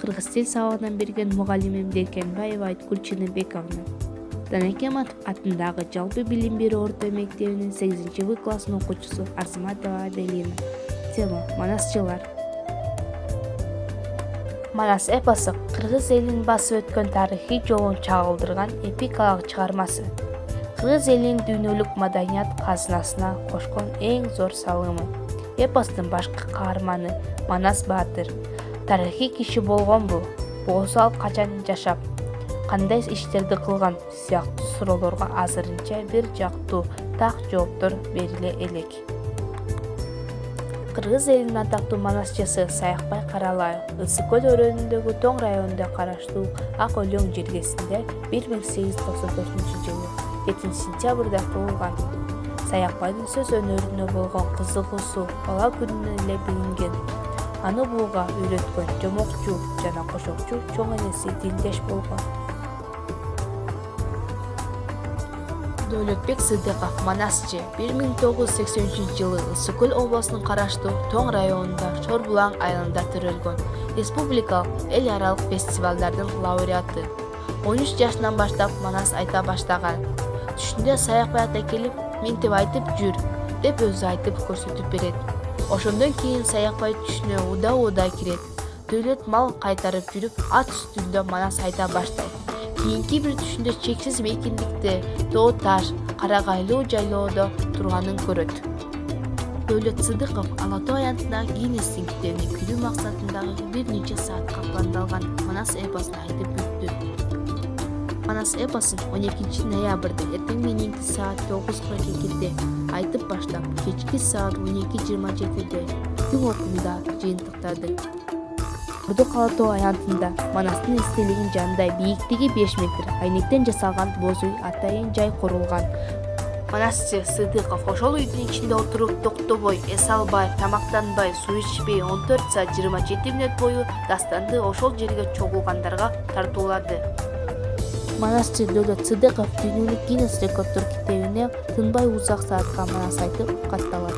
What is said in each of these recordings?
Кыргыз тил сабагынан берген мугалимим Деркенбаева Айткүл Чыныбековна. Данекематов атындагы жалпы билим берүү орто мектебинин 8-В класснын окуучусу Арзыматова Аделина. Тема: манасчылар. Манас эпосу кыргыз элинин басып өткөн тарыхый жолун чагылдырган эпикалык чыгармасы. Кыргыз элинин дүйнөлүк маданият казынасына кошкон эң зор салымы. Эпостун башкы каарманы Манас Баатыр тарыхый киши болгонбу? Болсо ал качан жашап, кандай иштерди кылган сыяктуу суроолорго азырынча бир жактуу так жооптор бериле элек. Кыргыз элинин атактуу манасчысы Саякбай Каралаев Ысык көл өрөөнүндөгү Тоң районунда караштуу Ак Өлөң жергесинде 1894 жылы 7-сентябрда туулган. Саякбайдын сөз өнөрүнө болгон кызыгуусу бала күнүнөн эле билинген. Аны буга үйрөткөн жомокчу жана кошокчу чоң энеси Дилдеш болгон. Дөлөтбек Сыдыков манасчы 1983 жылы Ысык көл облусунун караштуу Тоң районунда Шорбулаң айылында төрөлгөн. Республикалык эл аралык фестивалдардын лауреаты. 13 жашынан баштап манас айта баштаган. Түшүндө Саякбай ата келип, "Ментип айтып жүр" деп өзү айтып көрсөтүп берет. Ошондон кийин Саякбай түшүнө уда кирет. Дөлөт мал кайтарып жүрүп, ат үстүндө манас айта баштайт. Кийинки бир түшүндө чексиз мейкиндикте, тоо таш, карагайлуу жайлоодо турганын көрөт. Дөлөт Сыдыков Ала Тоо аянтына Гиннестин китебине кирүү максатындагы бир нече саатка пландалган Манас эпосун айтып бүттү. Манас эпосун 12 ноябрда эртең мененки саат 9:42 айтып баштап, кечки саат 12:27 күн окууда жыйынтыктады. Ордук Ала Тоо аянтында Манастын эстелигин жанында бийиктиги 5 метр айнектен жасалган боз үй атайын жай курулган. Манасчы Сыдыков ошол үйдүн ичинде отуруп токтобой, эс албай, тамактанбай, суу ичпей 14 саат 27 мүнөт бою дастанды ошол жерге чогулгандарга тартуулады. Манасчы Дөлөт Сыдыков дүйнөлүк Гиннес рекорддор китебине тынбай узак саатка манас айтып катталат.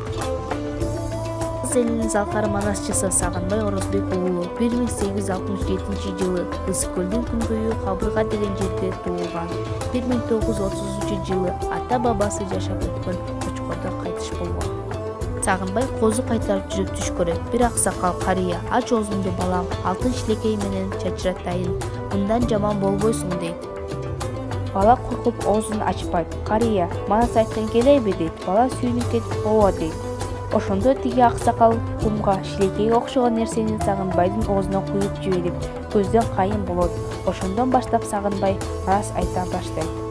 Кыргыз элинин залкар манасчысы Сагынбай Орозбек уулу 1867 жылы Ысык көлдүн күнгөйү Кабырга деген жерде туулган. 1930 жылы ата бабасы жашап өткөн Кочкордо кайтыш болгон. Сагынбай козу кайтарып жүрүп түш көрөт. Бир аксакал карыя: "Ач оозуңду балам, алтын шилекей менен чачыратайын, мындан жаман болбойсуң" дейт. Бала коркуп оозун ачпайт. Карыя: "Манас айткың келеби" дейт. Бала сүйүнүп кетип "Ооба" дейт. Ошондо тиги аксакал кумга шилекейге окшогон нерсени Сагынбайдын оозуна куюп жиберип, көздөн кайын болот. Ошондон баштап Сагынбай манас айта баштайт.